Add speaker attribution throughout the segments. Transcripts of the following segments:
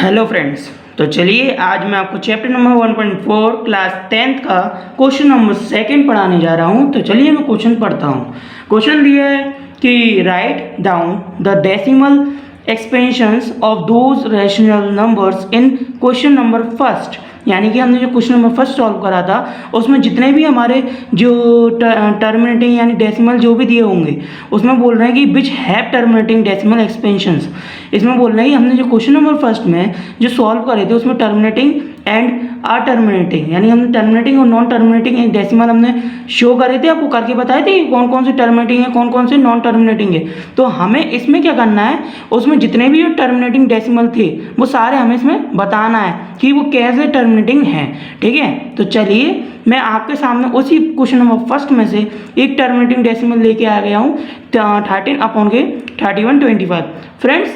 Speaker 1: Hello friends, तो चलिए आज मैं आपको चैप्टर नंबर 1.4 क्लास 10th का क्वेश्चन नंबर सेकंड पढ़ाने जा रहा हूं। तो चलिए मैं क्वेश्चन पढ़ता हूं। क्वेश्चन दिया है कि write down the decimal expansions of those rational numbers in question number first. यानी कि हमने जो क्वेश्चन नंबर फर्स्ट सॉल्व करा था उसमें जितने भी हमारे जो टर्मिनेटिंग यानी डेसिमल जो भी दिए होंगे उसमें बोल रहे हैं कि which have terminating decimal expansions. इसमें बोल रहे हैं कि हमने जो क्वेश्चन नंबर फर्स्ट में जो सॉल्व करे थे उसमें टर्मिनेटिंग एंड आर टर्मिनेटिंग यानी हमने टर्मिनेटिंग और नॉन टर्मिनेटिंग डेसिमल हमने शो करे थे, आपको करके बताए थे कि कौन कौन से टर्मिनेटिंग है कौन कौन से नॉन टर्मिनेटिंग है। तो हमें इसमें क्या करना है, उसमें जितने भी टर्मिनेटिंग डेसिमल थे वो सारे हमें इसमें बताना है कि वो कैसे टर्मिनेटिंग हैं। ठीक है, तो चलिए मैं आपके सामने उसी क्वेश्चन नंबर फर्स्ट में से एक टर्मिनेटिंग डेसिमल लेके आ गया हूँ 13/3125। फ्रेंड्स,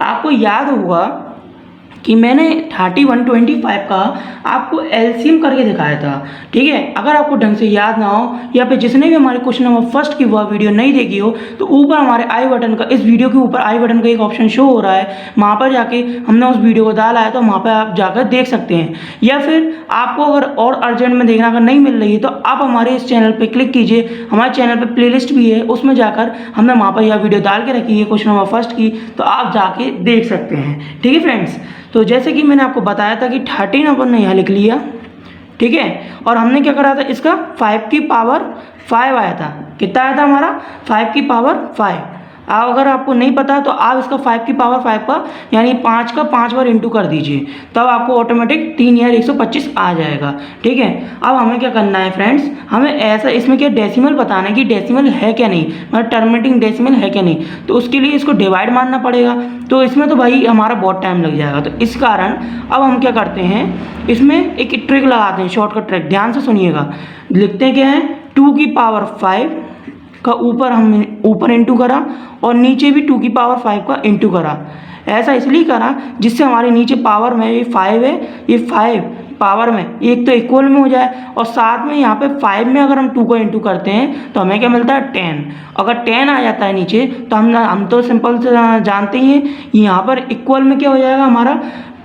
Speaker 1: आपको याद होगा कि मैंने 3125 का आपको एलसीएम करके दिखाया था। ठीक है, अगर आपको ढंग से याद ना हो या फिर जिसने भी हमारे क्वेश्चन नंबर फर्स्ट की वह वीडियो नहीं देखी हो तो ऊपर हमारे आई बटन का, इस वीडियो के ऊपर आई बटन का एक ऑप्शन शो हो रहा है, वहाँ पर जाके हमने उस वीडियो को डाला है तो वहाँ पर आप जाकर देख सकते हैं। या फिर आपको अगर और अर्जेंट में देखना अगर नहीं मिल रही है तो आप हमारे इस चैनल पर क्लिक कीजिए, हमारे चैनल पर प्लेलिस्ट भी है, उसमें जाकर हमने वहाँ पर यह वीडियो डाल के रखी है क्वेश्चन नंबर फर्स्ट की, तो आप जाके देख सकते हैं। ठीक है फ्रेंड्स, तो जैसे कि मैंने आपको बताया था कि 13 अपन ने यहाँ लिख लिया। ठीक है, और हमने क्या करा था, इसका 5 की पावर 5 आया था। कितना आया था हमारा? 5 की पावर 5। अगर आपको नहीं पता तो आप इसका 5 की पावर 5 का यानी 5 का 5 बार इंटू कर दीजिए, तब आपको ऑटोमेटिक 3 या 125 आ जाएगा। ठीक है, अब हमें क्या करना है फ्रेंड्स, हमें ऐसा इसमें क्या डेसिमल बताना है कि डेसिमल है क्या नहीं, मतलब टर्मिनेटिंग डेसिमल है क्या नहीं। तो उसके लिए इसको डिवाइड मारना पड़ेगा, तो इसमें तो भाई हमारा बहुत टाइम लग जाएगा। तो इस कारण अब हम क्या करते हैं, इसमें एक ट्रिक लगाते हैं, शॉर्टकट ट्रिक, ध्यान से सुनिएगा। लिखते हैं क्या है, 2 की पावर 5 का ऊपर हमने ऊपर इंटू करा और नीचे भी 2 की पावर 5 का इंटू करा। ऐसा इसलिए करा जिससे हमारे नीचे पावर में ये 5 है, ये 5 पावर में एक तो इक्वल में हो जाए, और साथ में यहाँ पे 5 में अगर हम 2 को इंटू करते हैं तो हमें क्या मिलता है 10। अगर 10 आ जाता है नीचे तो हम तो सिंपल से जानते ही हैं, यहाँ पर इक्वल में क्या हो जाएगा हमारा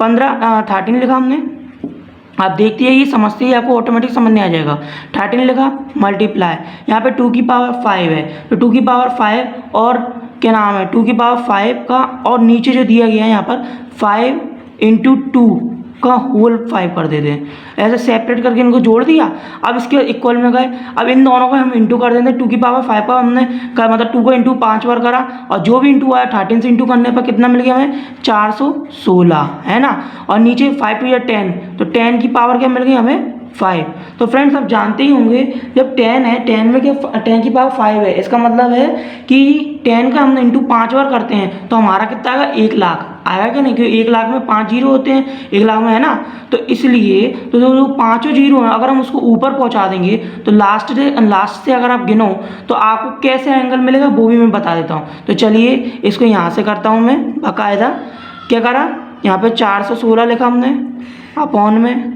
Speaker 1: 13 लिखा हमने। आप देखते हैं ये समझते ही आपको ऑटोमेटिक समझ में आ जाएगा। 13 लिखा, मल्टीप्लाई, यहाँ पे 2 की पावर 5 है तो 2 की पावर 5 और क्या नाम है 2 की पावर 5 का, और नीचे जो दिया गया है यहाँ पर 5 इंटू 2 का होल 5 कर देते हैं। ऐसे सेपरेट करके इनको जोड़ दिया, अब इसके इक्वल में गए, अब इन दोनों को हम इंटू कर देते हैं। 2 की पावर 5 का हमने मतलब 2 को इंटू 5 बार करा, और जो भी इंटू आया 13 से इंटू करने पर कितना मिल गया हमें, 416 है ना। और नीचे 5 टू या 10, तो 10 की पावर क्या मिल गई हमें, 5। तो फ्रेंड्स आप जानते ही होंगे जब 10 है, 10 में क्या 10 की पावर 5 है, इसका मतलब है कि 10 का हमने इंटू 5 बार करते हैं तो हमारा कितना आएगा, 1 लाख आएगा क्या नहीं, क्योंकि 1 लाख में 5 जीरो होते हैं 1 लाख में, है ना। तो इसलिए तो जो 5 जीरो हैं अगर हम उसको ऊपर पहुंचा देंगे तो लास्ट से अगर आप गिनो तो आपको कैसे एंगल मिलेगा वो भी मैं बता देता हूँ। तो चलिए इसको यहाँ से करता हूँ मैं बाकायदा। क्या करा, यहाँ पे 416 लिखा हमने अपॉन में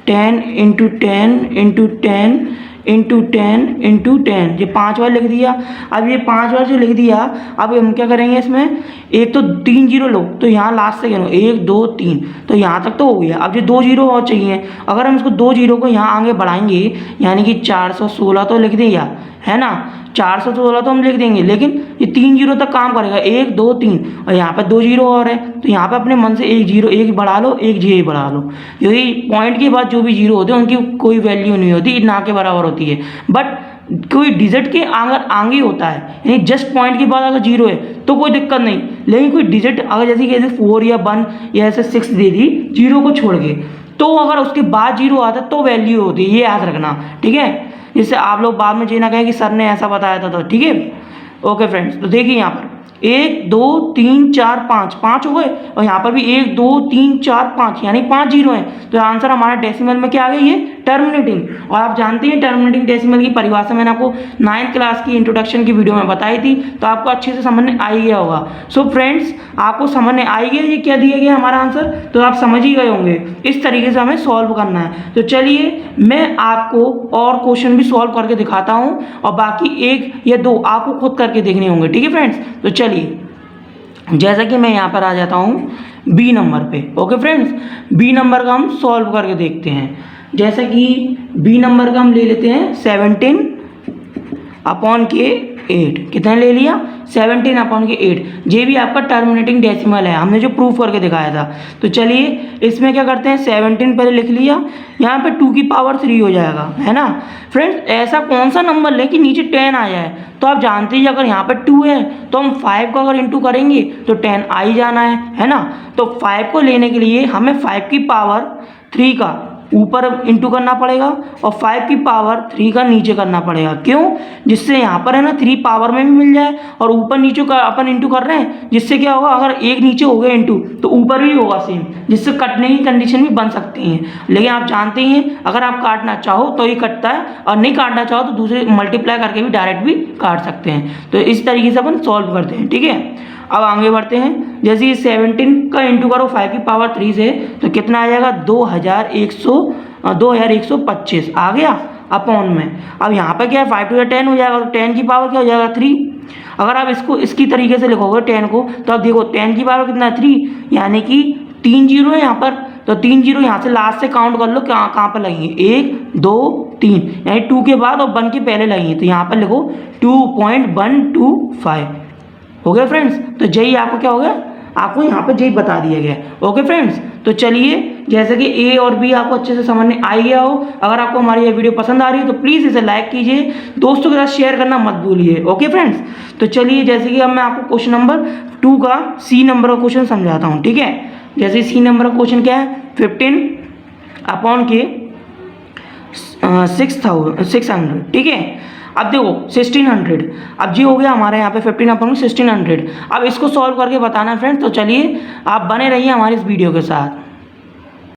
Speaker 1: 10 इंटू 10 इंटू 10 इंटू 10 इंटू 10, ये 5 बार लिख दिया। अब ये 5 बार जो लिख दिया, अब हम क्या करेंगे, इसमें एक तो 3 जीरो लो तो यहाँ लास्ट से गिनो 1 2 3, तो यहाँ तक तो हो गया। अब ये 2 जीरो और चाहिए, अगर हम इसको 2 जीरो को यहाँ आगे बढ़ाएंगे यानी कि 416 तो लिख दिया है ना, 416 तो हम लिख देंगे, लेकिन ये 3 जीरो तक काम करेगा, 1 2 3, और यहाँ पर 2 जीरो और है तो यहाँ पे अपने मन से 1 जीरो एक बढ़ा लो, 1 जीरो बढ़ा लो। यही पॉइंट के बाद जो भी जीरो होते हैं उनकी कोई वैल्यू नहीं होती, ना के बराबर होती है। बट कोई डिजिट के अगर आगे होता है यानी जस्ट पॉइंट के बाद अगर जीरो है तो कोई दिक्कत नहीं, लेकिन कोई डिजिट अगर जैसे 4 या 1 या ऐसे 6 दे दी जीरो को छोड़ के, तो अगर उसके बाद जीरो आता है तो वैल्यू होती है, ये याद रखना। ठीक है, जिससे आप लोग बाद में ये ना कहें कि सर ने ऐसा बताया था। तो ठीक है, ओके फ्रेंड्स, तो देखिए यहाँ पर 1 2 3 4 5 हो गए, और यहाँ पर भी 1 2 3 4 5 यानी 5 जीरो हैं। तो आंसर हमारा डेसिमल में क्या आ गई, ये टर्मिनेटिंग। और आप जानते हैं टर्मिनेटिंग डेसिमल की परिभाषा मैंने आपको 9th क्लास की इंट्रोडक्शन की वीडियो में बताई थी, तो आपको अच्छे से समझ में आ ही गया होगा। सो फ्रेंड्स, आपको समझ में आ ही गया ये क्या दिया गया हमारा आंसर, तो आप समझ ही गए होंगे इस तरीके से हमें सॉल्व करना है। तो चलिए मैं आपको और क्वेश्चन भी सॉल्व करके दिखाता हूँ, और बाकी 1 या 2 आपको खुद करके देखने होंगे। ठीक है फ्रेंड्स, तो चलिए जैसा कि मैं यहाँ पर आ जाता हूँ, बी नंबर पे। ओके फ्रेंड्स, बी नंबर का हम सॉल्व करके देखते हैं। जैसे कि बी नंबर का हम ले लेते हैं 17 अपॉन के 8। कितना ले लिया? 17 अपॉन के 8। ये भी आपका टर्मिनेटिंग डेसिमल है, हमने जो प्रूफ करके दिखाया था। तो चलिए इसमें क्या करते हैं, 17 पहले लिख लिया, यहाँ पे 2 की पावर 3 हो जाएगा, है ना फ्रेंड्स। ऐसा कौन सा नंबर ले कि नीचे 10 आ जाए? तो आप जानते ही अगर यहाँ पे 2 है तो हम 5 को अगर इंटू करेंगे तो 10 आ ही जाना है ना। तो 5 को लेने के लिए हमें 5 की पावर 3 का ऊपर इंटू करना पड़ेगा और 5 की पावर 3 का नीचे करना पड़ेगा। क्यों? जिससे यहाँ पर है ना 3 पावर में भी मिल जाए और ऊपर नीचे का अपन इंटू कर रहे हैं, जिससे क्या होगा, अगर एक नीचे हो गया इंटू तो ऊपर भी होगा सेम, जिससे कटने की कंडीशन भी बन सकती है। लेकिन आप जानते ही हैं अगर आप काटना चाहो तो ही कटता है और नहीं काटना चाहो तो दूसरे मल्टीप्लाई करके भी डायरेक्ट भी काट सकते हैं। तो इस तरीके से अपन सॉल्व करते हैं, ठीक है। अब आगे बढ़ते हैं। जैसे ये 17 का इंटू करो 5 की पावर 3 से तो कितना आ जाएगा, 2125 आ गया अपॉन में। अब यहाँ पर क्या है, 5 to 10 हो जाएगा तो 10 की पावर क्या हो जाएगा, 3। अगर आप इसको इसकी तरीके से लिखोगे 10 को तो आप देखो 10 की पावर कितना है, 3, यानी कि 3 जीरो है यहाँ पर। तो 3 जीरो यहाँ से लास्ट से काउंट कर लो, कहाँ पर लगेंगे, 1 2 3, यानी 2 के बाद और 1 के पहले लगेंगे। तो यहाँ पर लिखो 2.125 हो गया फ्रेंड्स। तो यही आपको क्या हो गया, आपको यहाँ पे यही बता दिया गया। ओके फ्रेंड्स, तो चलिए जैसे कि ए और बी आपको अच्छे से समझ में आ गया हो। अगर आपको हमारी ये वीडियो पसंद आ रही है तो प्लीज़ इसे लाइक कीजिए, दोस्तों के साथ शेयर करना मत भूलिए। ओके फ्रेंड्स, तो चलिए जैसे कि अब मैं आपको क्वेश्चन नंबर 2 का सी नंबर का क्वेश्चन समझाता हूँ, ठीक है। जैसे सी नंबर का क्वेश्चन क्या है, 15 अपॉन के 600, ठीक है। अब देखो 1600, अब जी हो गया हमारे यहाँ पे 15 अपॉन 1600। अब इसको सॉल्व करके बताना है फ्रेंड। तो चलिए आप बने रहिए हमारे इस वीडियो के साथ।